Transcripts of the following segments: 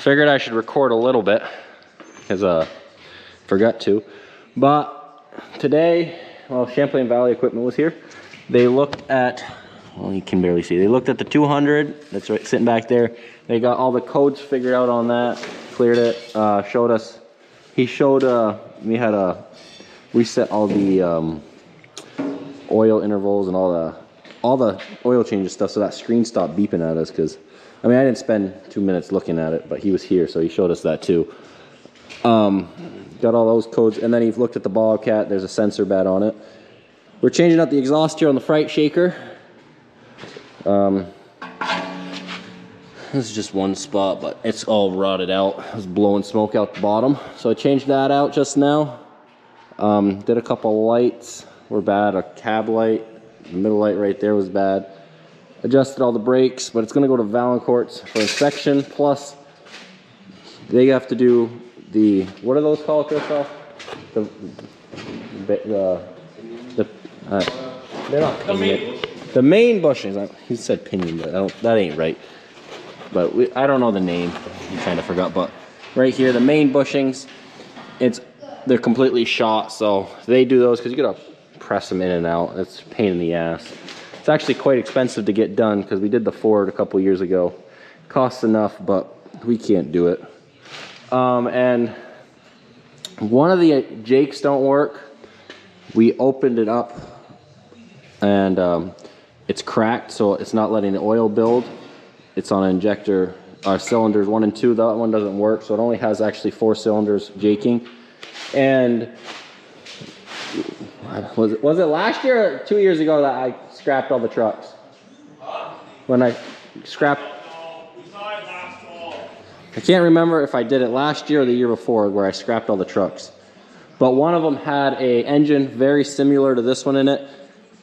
figured I should record a little bit because forgot to. But today, well, Champlain Valley Equipment was here. They looked at, well, you can barely see. They looked at the 200 that's right sitting back there. They got all the codes figured out on that, cleared it, showed us. He showed me how to reset all the oil intervals and all the oil changes stuff, so that screen stopped beeping at us. Because I mean, I didn't spend 2 minutes looking at it, but he was here, so he showed us that too. Got all those codes, and then he looked at the Bobcat. There's a sensor bed on it. We're changing out the exhaust here on the Freight shaker. This is just one spot, but it's all rotted out. It was blowing smoke out the bottom. So I changed that out just now. Did a couple lights, were bad. A cab light, the middle light right there was bad. Adjusted all the brakes, but it's gonna go to Valancourt's for inspection. Plus, they have to do the, what are those called, Christoph? They're not pinion. The main bushings. He said pinion, but that ain't right. But I don't know the name. He kind of forgot. But right here, the main bushings, they're completely shot. So they do those because you gotta press them in and out. It's a pain in the ass. It's actually quite expensive to get done because we did the Ford a couple years ago. Costs enough, but we can't do it. And one of the jakes don't work. We opened it up and it's cracked, so it's not letting the oil build. It's on injector, cylinders 1 and 2. That one doesn't work, so it only has actually 4 cylinders jaking. And was it last year or 2 years ago that I scrapped all the trucks? When I scrapped, I can't remember if I did it last year or the year before where I scrapped all the trucks. But one of them had a engine very similar to this one in it,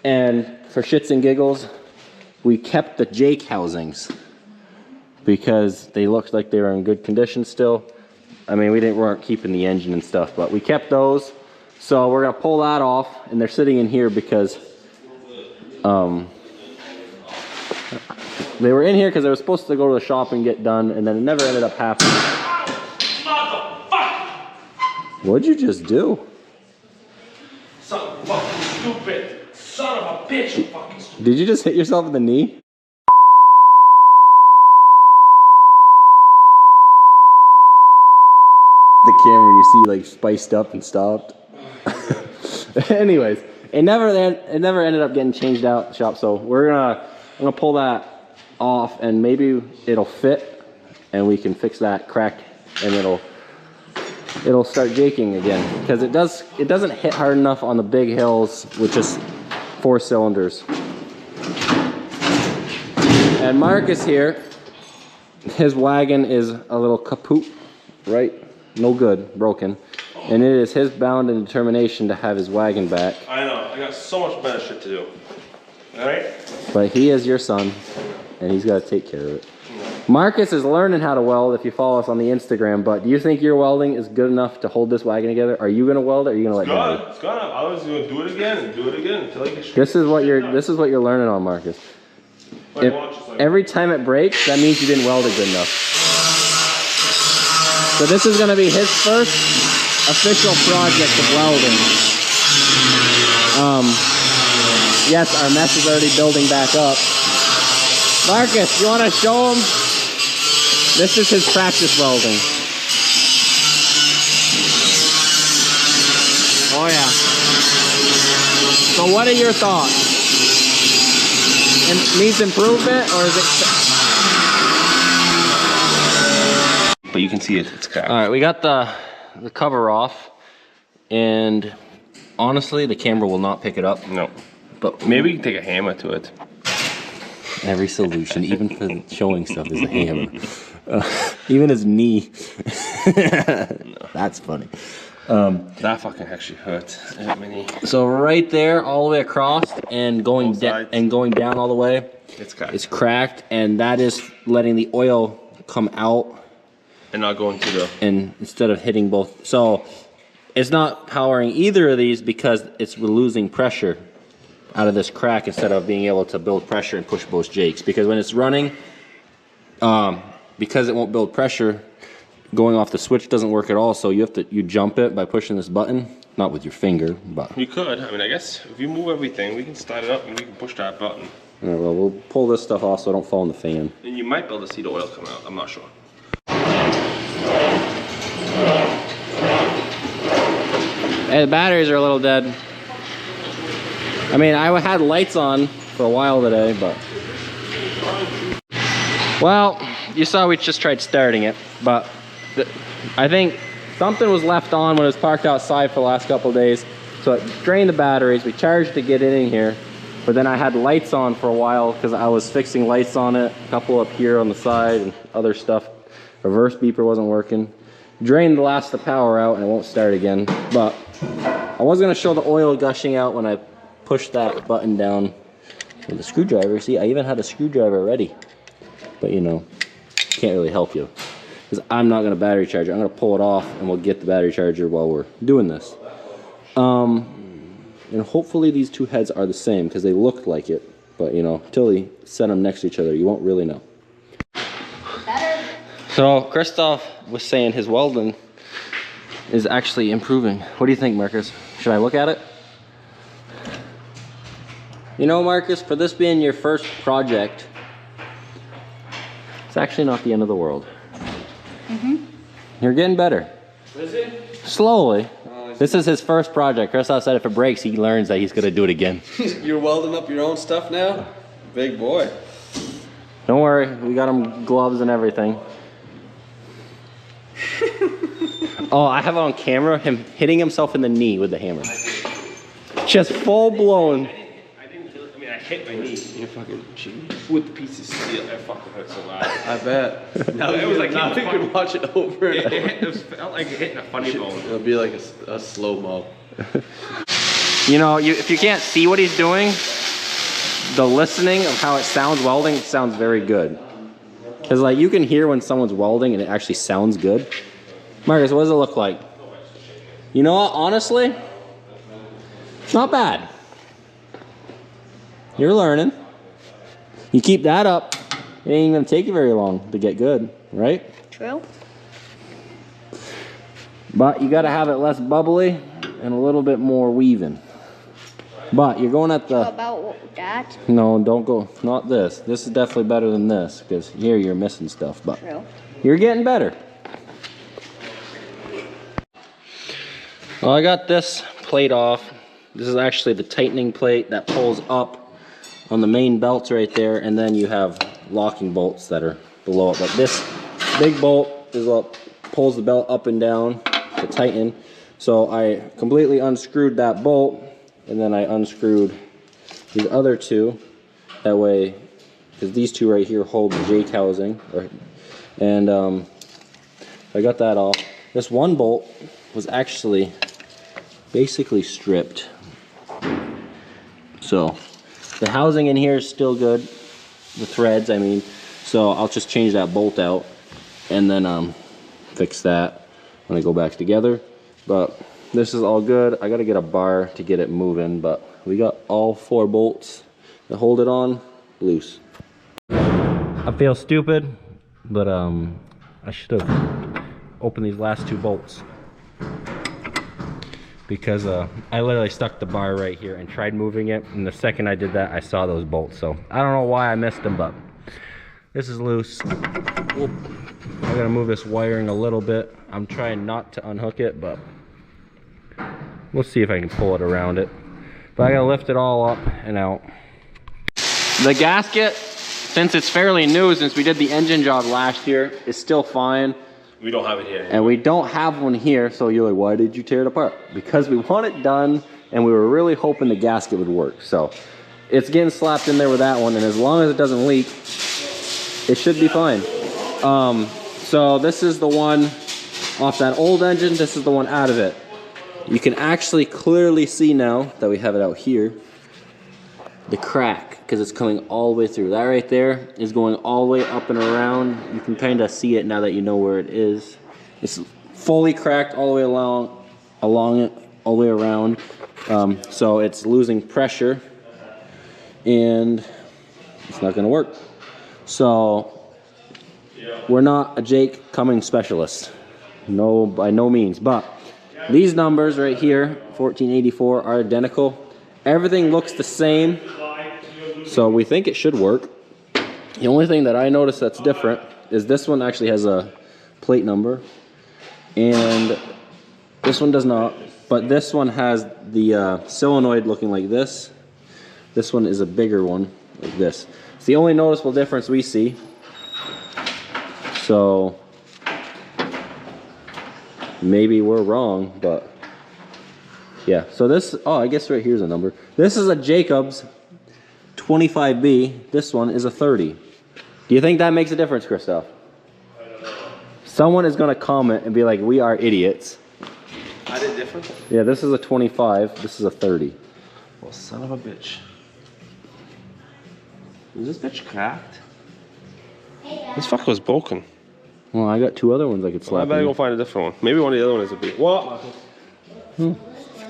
and for shits and giggles, we kept the jake housings because they looked like they were in good condition still. I mean, we weren't keeping the engine and stuff, but we kept those. So we're gonna pull that off, and they're sitting in here because they were in here because they were supposed to go to the shop and get done, and then it never ended up happening. What'd you just do? Son fucking stupid. Son of a bitch, you fucking stupid. Did you just hit yourself in the knee? The camera you see like spiced up and stopped. Anyways, it never ended up getting changed out the shop, so I'm gonna pull that off and maybe it'll fit and we can fix that crack and it'll start jaking again, because it doesn't hit hard enough on the big hills with just 4 cylinders. And Markus here, his wagon is a little kaput, right? No good, broken. And it is his bound and determination to have his wagon back. I know, I got so much better shit to do. Alright? But he is your son, and he's got to take care of it. Markus is learning how to weld if you follow us on the Instagram, but do you think your welding is good enough to hold this wagon together? Are you going to weld it or are you going to let Daddy? It's good. I was going to do it again and do it again until I get straight. This is what you're learning on, Markus. Every time it breaks, that means you didn't weld it good enough. So this is going to be his first official project of welding. Yes, our mess is already building back up. Markus, you want to show him? This is his practice welding. Oh yeah. So what are your thoughts? It needs improvement, or is it? But you can see it's cracked. All right, we got the cover off, and honestly, the camera will not pick it up. No. But maybe you can take a hammer to it. Every solution, even for showing stuff, is a hammer. Even his knee. That's funny. That fucking actually hurt. So right there, all the way across, and going down all the way, it's cracked. It's cracked, and that is letting the oil come out and not going to the. And instead of hitting both, so it's not powering either of these because it's losing pressure out of this crack instead of being able to build pressure and push both jakes. Because when it's running, because it won't build pressure, going off the switch doesn't work at all, so you jump it by pushing this button. Not with your finger, but... You could. I mean, I guess if you move everything, we can start it up and we can push that button. All right, well, we'll pull this stuff off so I don't fall in the fan. And you might be able to see the oil come out. I'm not sure. Hey, the batteries are a little dead. I mean, I had lights on for a while today, but... Well, you saw we just tried starting it, but I think something was left on when it was parked outside for the last couple of days. So it drained the batteries. We charged to get it in here, but then I had lights on for a while because I was fixing lights on it. A couple up here on the side and other stuff. Reverse beeper wasn't working. Drained the last of the power out and it won't start again. But I was gonna show the oil gushing out when I pushed that button down with the screwdriver. See, I even had a screwdriver ready. But you know, can't really help you. Because I'm not gonna battery charge it. I'm gonna pull it off and we'll get the battery charger while we're doing this. And hopefully these two heads are the same because they looked like it. But you know, until you set them next to each other, you won't really know. Better. So Christoph was saying his welding is actually improving. What do you think, Marcus? Should I look at it? You know, Marcus, for this being your first project, it's actually not the end of the world. You're getting better. Is it? Slowly. This is his first project. Christoph said if it breaks, he learns that he's gonna do it again. You're welding up your own stuff now? Big boy. Don't worry, we got him gloves and everything. Oh, I have it on camera, him hitting himself in the knee with the hammer. Just full blown. I hit my knee. You're fucking cheating. With the piece of steel. That fucking hurt so bad. I bet. Now it was like now you can watch it over and over. It felt like hitting a funny bone. It'll be like a slow-mo. You know, if you can't see what he's doing, the listening of how it sounds welding, it sounds very good. Because like you can hear when someone's welding and it actually sounds good. Marcus, what does it look like? You know what, honestly, it's not bad. You're learning. You keep that up, it ain't gonna take you very long to get good, right? True. But you gotta have it less bubbly and a little bit more weaving. But you're going at the... How about that? No, don't go, not this. This is definitely better than this, because here you're missing stuff, but True. you're getting better. Well, I got this plate off. This is actually the tightening plate that pulls up on the main belts right there, and then you have locking bolts that are below it. But this big bolt is what pulls the belt up and down to tighten. So I completely unscrewed that bolt, and then I unscrewed these other two. That way, because these two right here hold the Jake housing, and I got that off. This one bolt was actually basically stripped. So the housing in here is still good, the threads I mean, so I'll just change that bolt out and then fix that when I go back together. But this is all good. I gotta get a bar to get it moving, but we got all 4 bolts that hold it on loose. I feel stupid, but I should have opened these last 2 bolts, because I literally stuck the bar right here and tried moving it, and the second I did that I saw those bolts. So I don't know why I missed them, but this is loose. I gotta move this wiring a little bit. I'm trying not to unhook it, but we'll see if I can pull it around it. But I gotta lift it all up and out. The gasket, since it's fairly new, since we did the engine job last year, is still fine. We don't have it here. And we don't have one here, so you're like, why did you tear it apart? Because we want it done, and we were really hoping the gasket would work. So it's getting slapped in there with that one, and as long as it doesn't leak, it should be fine. So this is the one off that old engine, this is the one out of it. You can actually clearly see now that we have it out here, the crack, because it's coming all the way through. That right there is going all the way up and around. You can kind of see it now that you know where it is. It's fully cracked all the way along it, all the way around. So it's losing pressure, and it's not going to work. So we're not a Jake Cummings specialist. No, by no means. But these numbers right here, 1484, are identical. Everything looks the same, so we think it should work. The only thing that I noticed that's different is this one actually has a plate number, and this one does not. But this one has the solenoid looking like this. This one is a bigger one, like this. It's the only noticeable difference we see. So maybe we're wrong, but yeah. So this, oh, I guess right here's a number. This is a Jacobs 25B. This one is a 30. Do you think that makes a difference, Christoph? I don't know. Someone is going to comment and be like, we are idiots. I did different? Yeah, this is a 25. This is a 30. Well, son of a bitch. Is this bitch cracked? This fucker was broken. Well, I got two other ones I could slap. I better in. go find a different one. Maybe one of the other ones is a bit. What?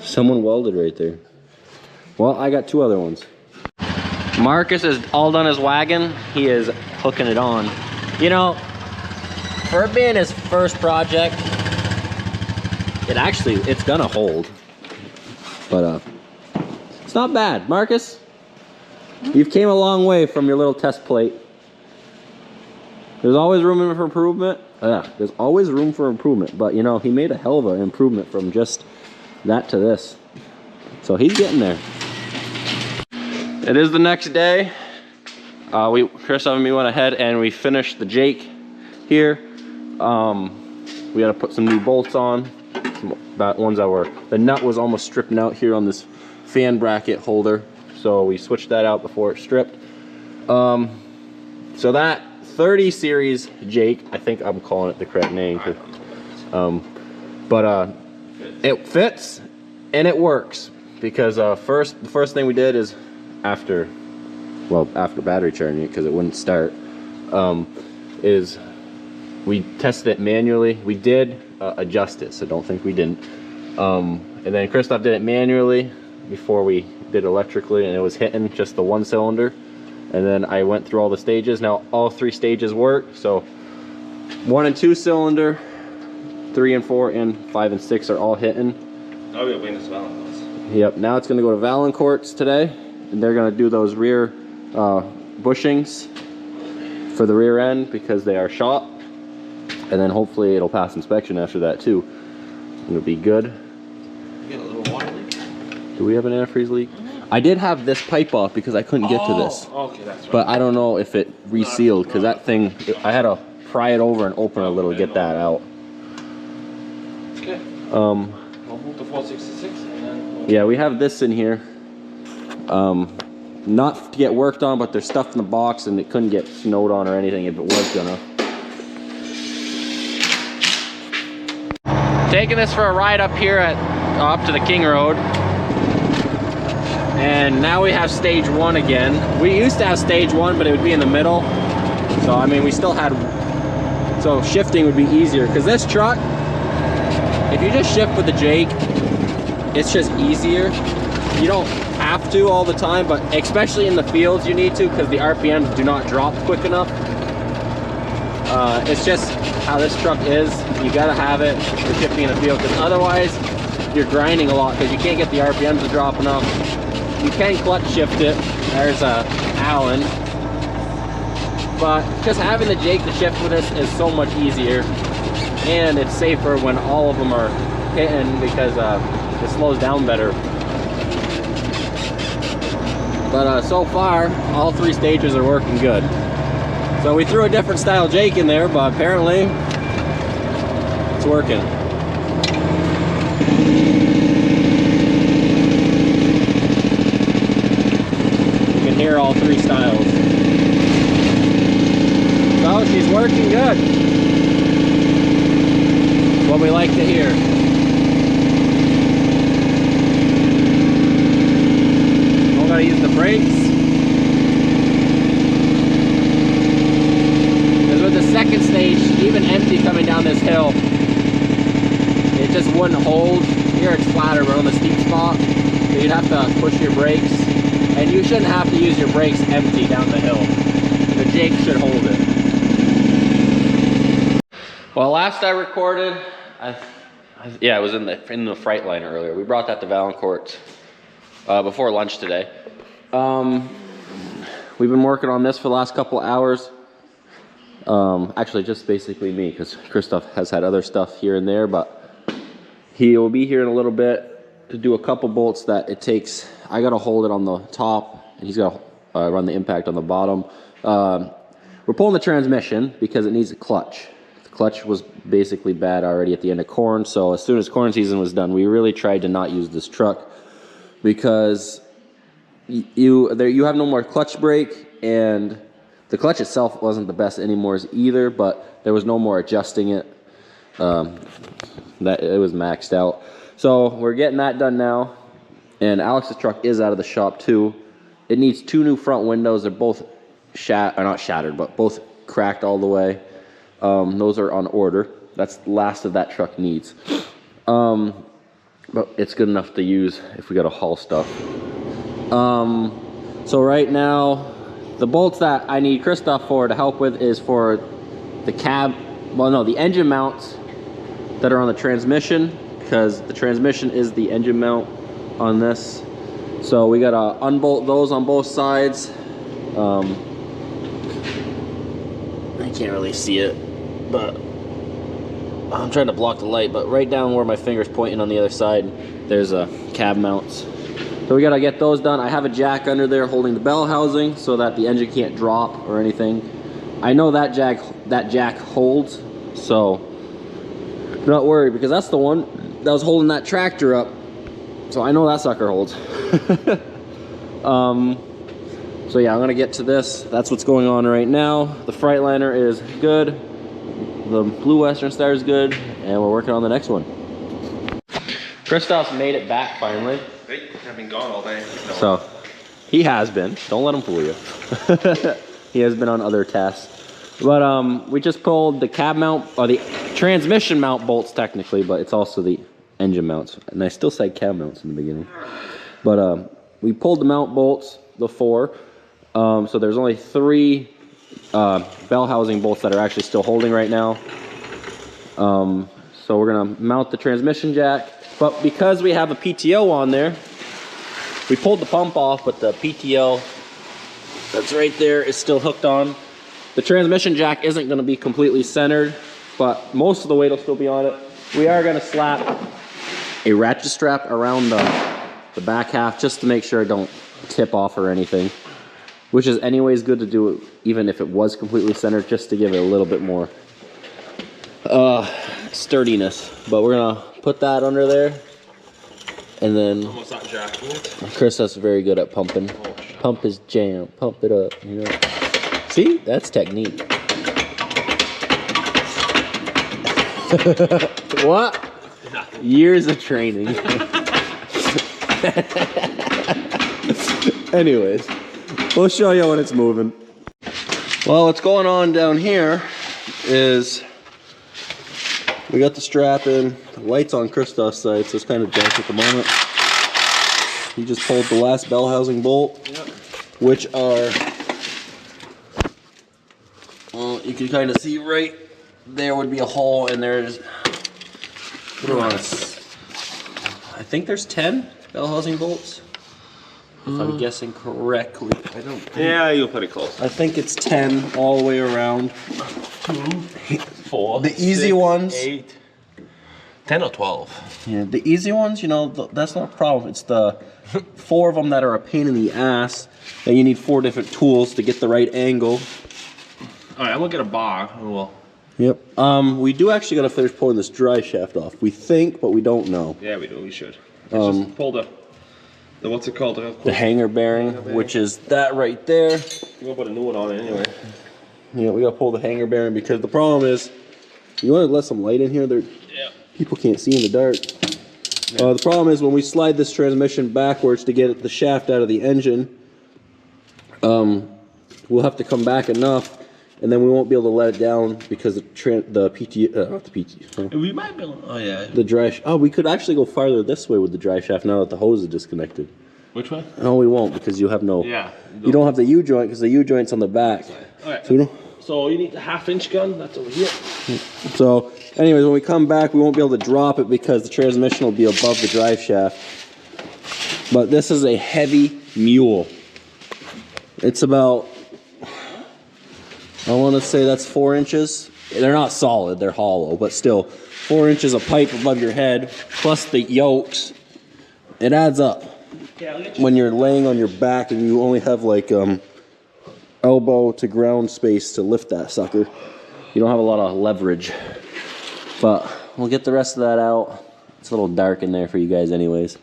Someone welded right there. Well, I got two other ones. Markus is all done his wagon. He is hooking it on. You know, for it being his first project, it's gonna hold. But it's not bad. Markus, you've came a long way from your little test plate. There's always room for improvement. There's always room for improvement. But you know, he made a hell of an improvement from just that to this. So he's getting there. It is the next day. Christoph and me went ahead and we finished the Jake here. We had to put some new bolts on. Ones that were, the nut was almost stripping out here on this fan bracket holder. So we switched that out before it stripped. So that 30 series Jake, I think I'm calling it the correct name. It fits and it works because the first thing we did is after battery charging it because it wouldn't start, is we tested it manually. We did adjust it, so don't think we didn't. And then Christoph did it manually before we did electrically, and it was hitting just the one cylinder. And then I went through all the stages. Now all three stages work. So 1 and 2 cylinder, 3 and 4 and 5 and 6 are all hitting. Now we're waiting for Valencourts. Yep, now it's gonna go to Valencourts today, and they're gonna do those rear bushings for the rear end because they are shot. And then hopefully it'll pass inspection after that too. It'll be good. You get a little water leak? Do we have an antifreeze leak? I did have this pipe off because I couldn't get to this. Okay, that's right. But I don't know if it resealed because that thing, I had to pry it over and open it a little to get that out. Okay. We'll move to 466 and then yeah, we have this in here. Not to get worked on, but there's stuff in the box and it couldn't get snowed on or anything if it was gonna. Taking this for a ride up here up to the King Road. And now we have stage 1 again. We used to have stage 1, but it would be in the middle. So I mean, we still had, so shifting would be easier. Because this truck, if you just shift with the Jake, it's just easier. You don't have to all the time, but especially in the fields you need to, because the RPMs do not drop quick enough. It's just how this truck is. You gotta have it for shifting in the field, because otherwise you're grinding a lot because you can't get the RPMs to drop enough. You can clutch shift it. There's Allen. But just having the Jake to shift with this is so much easier, and it's safer when all of them are hitting because it slows down better. But so far, all 3 stages are working good. So we threw a different style Jake in there, but apparently it's working. You can hear all 3 styles. So she's working good. That's what we like to hear. Don't gotta use the brakes. With the second stage, even empty coming down this hill, it just wouldn't hold. Here it's flatter, but on the steep spot, so you'd have to push your brakes, and you shouldn't have to use your brakes empty down the hill. The Jake should hold it. Well, last I recorded, Yeah, it was in the Freightliner earlier. We brought that to Valancourt before lunch today. We've been working on this for the last couple of hours. Actually, just basically me, because Christoph has had other stuff here and there, but he will be here in a little bit to do a couple bolts that it takes. I got to hold it on the top, and he's got to run the impact on the bottom. We're pulling the transmission because it needs a clutch. The clutch was basically bad already at the end of corn, so as soon as corn season was done, we really tried to not use this truck because you have no more clutch brake, and the clutch itself wasn't the best anymore either, but there was no more adjusting it. That it was maxed out. So we're getting that done now, and Alex's truck is out of the shop too. It needs 2 new front windows. They're both not shattered, but both cracked all the way. Those are on order. That's the last of that truck needs. But it's good enough to use if we got to haul stuff. So right now, the bolts that I need Christoph for to help with is for the the engine mounts that are on the transmission, because the transmission is the engine mount on this. So we gotta unbolt those on both sides. I can't really see it, but I'm trying to block the light, but right down where my finger's pointing on the other side, there's a cab mounts. So we gotta get those done. I have a jack under there holding the bell housing so that the engine can't drop or anything. I know that jack holds, so not worried, because that's the one that was holding that tractor up. So I know that sucker holds. So yeah, I'm gonna get to this. That's what's going on right now. The Freightliner is good. The Blue Western Star is good, and we're working on the next one. Christoph's made it back finally. Hey, I've been gone all day. No. So he has been. Don't let him fool you. He has been on other tests. But we just pulled the cab mount, or the transmission mount bolts technically, but it's also the engine mounts. And I still said cab mounts in the beginning. But we pulled the mount bolts, the 4. So there's only 3 bell housing bolts that are actually still holding right now. So we're gonna mount the transmission jack. But because we have a PTO on there, we pulled the pump off, but the PTO that's right there is still hooked on. The transmission jack isn't going to be completely centered, but most of the weight will still be on it. We are going to slap a ratchet strap around the back half just to make sure it don't tip off or anything, which is anyways good to do even if it was completely centered, just to give it a little bit more sturdiness. But we're going to put that under there, and then Almost not jacking it. Chris is very good at pumping. Pump his jam, pump it up, you know. See, that's technique. What? Years of training. Anyways, we'll show you when it's moving. Well, what's going on down here is we got the strap in. The light's on Christoph's side, so it's kind of dark at the moment. He just pulled the last bell housing bolt, which are, well, you can kind of see right there would be a hole, and there's, I think there's 10 bell housing bolts, if I'm guessing correctly. I don't think, Yeah, you're pretty close. I think it's 10 all the way around. 2, 4, The easy 6, ones. 8, 10 or 12. Yeah, the easy ones, you know, that's not a problem. It's the 4 of them that are a pain in the ass, that you need 4 different tools to get the right angle. All right, I'm gonna get a bar. And we'll. Yep. We do actually got to finish pulling this dry shaft off. We think, but we don't know. Yeah, we do. We should. Let's just pull the what's it called? The hanger bearing, which is that right there. We'll put a new one on it anyway. Yeah, we got to pull the hanger bearing because the problem is, you want to let some light in here. Yeah. People can't see in the dark. The problem is when we slide this transmission backwards to get the shaft out of the engine, we'll have to come back enough, and then we won't be able to let it down because We might be able. Oh yeah. the dry. We could actually go farther this way with the dry shaft now that the hose is disconnected. Which one? No, we won't, because you have no. Yeah. You don't have the U-joint because the U-joint's on the back. All right. So we don't. So you need the 1/2 inch gun. That's over here. So anyways, when we come back, we won't be able to drop it because the transmission will be above the drive shaft. But this is a heavy mule. It's about, I want to say that's 4 inches. They're not solid, they're hollow, but still 4 inches of pipe above your head, plus the yokes. It adds up. When you're laying on your back and you only have like elbow to ground space to lift that sucker, you don't have a lot of leverage. But we'll get the rest of that out. It's a little dark in there for you guys anyways.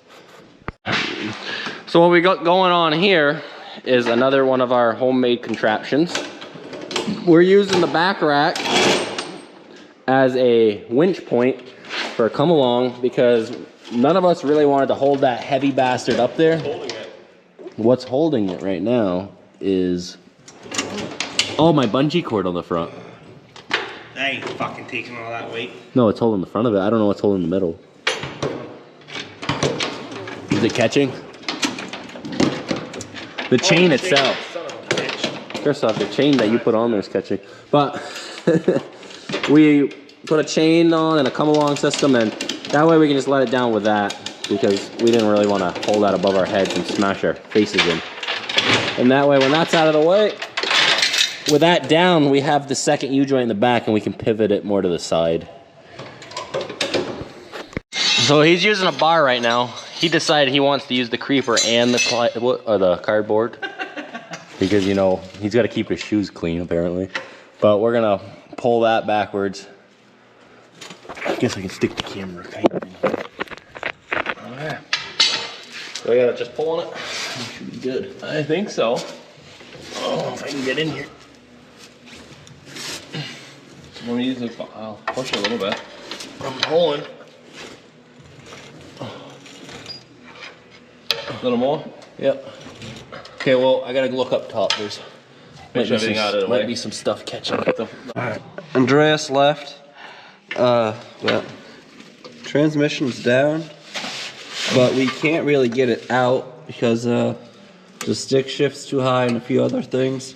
So what we got going on here is another one of our homemade contraptions. We're using the back rack as a winch point for a come along because none of us really wanted to hold that heavy bastard up there. What's holding it right now is, oh, my bungee cord on the front. I ain't fucking taking all that weight. No, it's holding the front of it. I don't know what's holding the middle. Is it catching? The chain itself. Son of a bitch. First off, the chain that you put on there is catching. But we put a chain on and a come-along system, and that way we can just let it down with that because we didn't really want to hold that above our heads and smash our faces in. And that way, when that's out of the way, with that down, we have the second U-joint in the back and we can pivot it more to the side. So he's using a bar right now. He decided he wants to use the creeper and the cardboard because, you know, he's got to keep his shoes clean apparently. But we're gonna pull that backwards. I guess I can stick the camera kind of in here. Okay. So I gotta just pull on it. That should be good. I think so. Oh, if I can get in here. Let me use this. I'll push it a little bit. I'm pulling. A little more? Yep. Okay, well, I gotta look up top. There's Make sure everything out of the way. might be some stuff catching. Alright, Andreas left. Well, transmission's down, but we can't really get it out because the stick shift's too high and a few other things,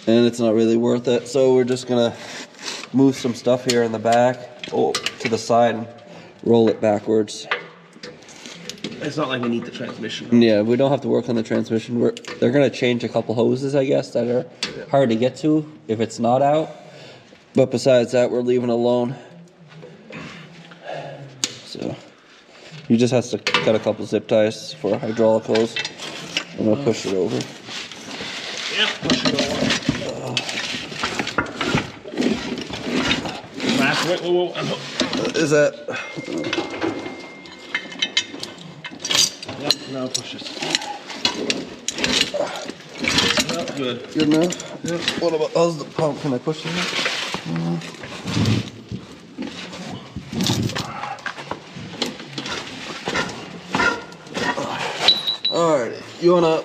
and it's not really worth it. So we're just gonna move some stuff here in the back to the side and roll it backwards. It's not like we need the transmission. Yeah, we don't have to work on the transmission. They're gonna change a couple hoses, I guess, that are hard to get to if it's not out. But besides that, we're leaving it alone. So you just have to cut a couple zip ties for hydraulic hose. I'm gonna push it over. Yep, push it over. Wait, whoa. Is that? Yep, now push it. Yep, good. Good enough? Yeah. What about, how's the pump? Can I push it in? Alright, you wanna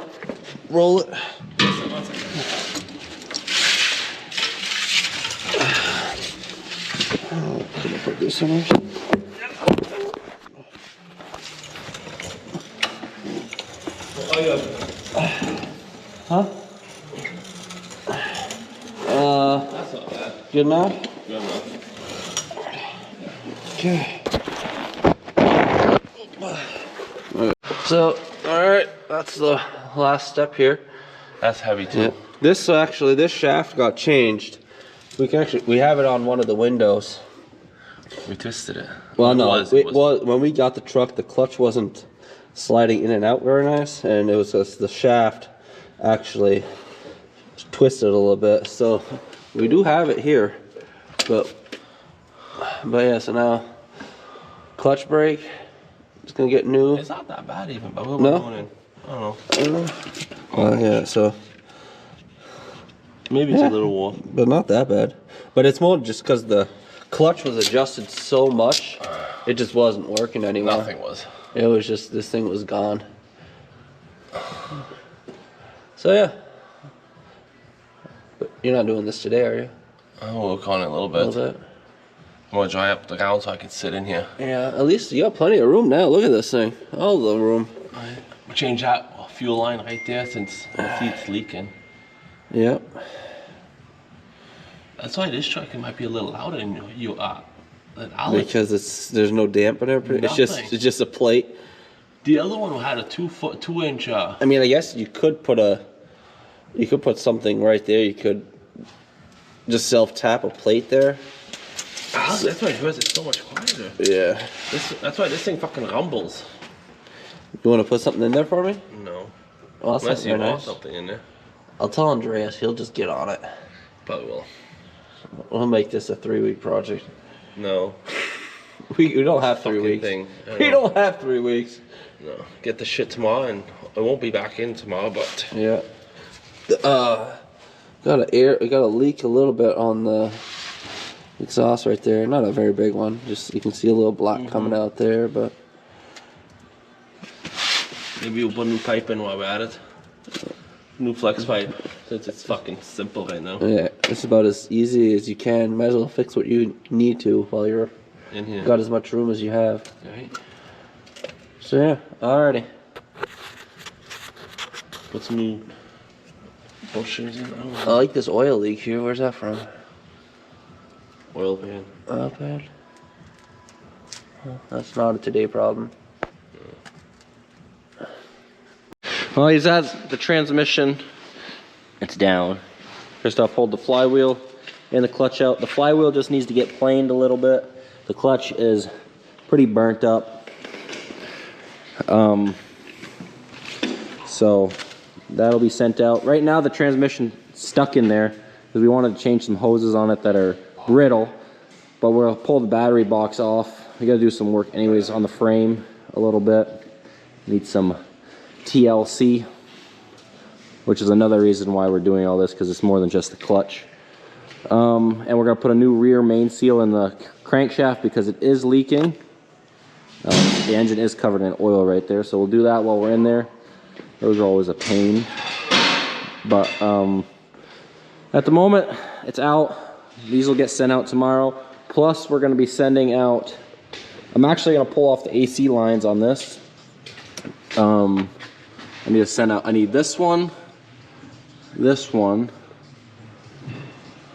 roll it? Can I put this in there? Huh? That's not bad. Good enough? Good enough. Okay. So, alright, that's the last step here. That's heavy too. Yeah. This shaft got changed. We have it on one of the windows. We twisted it. Well, It no, was- when we got the truck, the clutch wasn't sliding in and out very nice, and it was just the shaft actually twisted a little bit. So we do have it here, but yeah. So now clutch brake, it's gonna get new. It's not that bad even, but what No? we're going in. I don't know. Yeah. So, Maybe it's a little warm. but not that bad. But it's more just because the clutch was adjusted so much, it just wasn't working anymore. Nothing was. It was just, this thing was gone. So yeah. But you're not doing this today, are you? I'll work on it a little A bit. little bit? I'm gonna dry up the ground so I can sit in here. Yeah, at least you got plenty of room now. Look at this thing. All the room. Change that fuel line right there since I see it's leaking. Yep. That's why this truck might be a little louder than than Alex. Because there's no dampener. It's just a plate. The other one had a 2 inch. I mean, I guess you could put something right there. You could just self tap a plate there. That's why yours is so much quieter. Yeah. That's why this thing fucking rumbles. You want to put something in there for me? No. Well, that's Unless you very want nice. something in there. I'll tell Andreas. He'll just get on it. Probably will. We'll make this a 3-week project. No. We don't have 3 Fucking weeks. thing. We don't have 3 weeks. No. Get the shit tomorrow, and I won't be back in tomorrow, but. Yeah. Got a leak a little bit on the exhaust right there. Not a very big one. Just you can see a little black coming out there, but Maybe we'll put a new pipe in while we're at it. New flex pipe, since it's fucking simple right now. yeah, it's about as easy as you can. Might as well fix what you need to while you're In here. got as much room as you have. Alright. So yeah, alrighty. Put some new bushings in. I like this oil leak here. Where's that from? Oil pan. Oil pan. Well, that's not a today problem. Well, he's at the transmission. It's down. Christoph pulled the flywheel and the clutch out. The flywheel just needs to get planed a little bit. The clutch is pretty burnt up. So that'll be sent out. Right now the transmission stuck in there because we wanted to change some hoses on it that are brittle, but we'll pull the battery box off. We got to do some work anyways on the frame a little bit. Need some TLC, which is another reason why we're doing all this, because it's more than just the clutch. And we're going to put a new rear main seal in the crankshaft because it is leaking. The engine is covered in oil right there, so we'll do that while we're in there. Those are always a pain. But at the moment, it's out. These will get sent out tomorrow. Plus, we're going to be sending out... I'm actually going to pull off the AC lines on this. I need to send out, I need this one,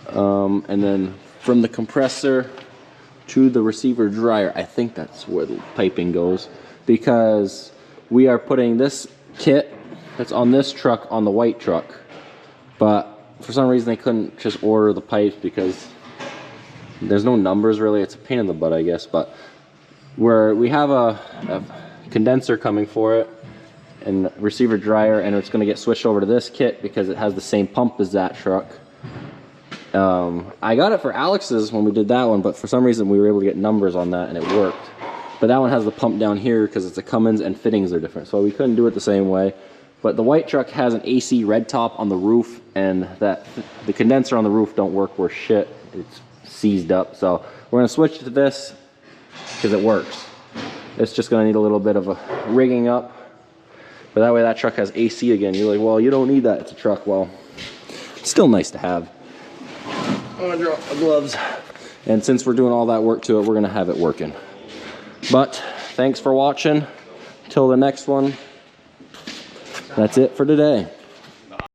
and then from the compressor to the receiver dryer. I think that's where the piping goes, because we are putting this kit that's on this truck on the white truck, but for some reason they couldn't just order the pipes because there's no numbers really. It's a pain in the butt, I guess, but we have a condenser coming for it and receiver dryer, and it's going to get switched over to this kit because it has the same pump as that truck. I got it for Alex's when we did that one, but for some reason we were able to get numbers on that and it worked. But that one has the pump down here because it's a Cummins and fittings are different, so we couldn't do it the same way. But the white truck has an AC red top on the roof, and the condenser on the roof don't work worth shit. It's seized up, so we're going to switch to this because it works. It's just going to need a little bit of a rigging up. But that way that truck has AC again. You're like, well, you don't need that. It's a truck. Well, it's still nice to have. I'm gonna drop my gloves. And since we're doing all that work to it, we're gonna have it working. But thanks for watching. Till the next one. That's it for today.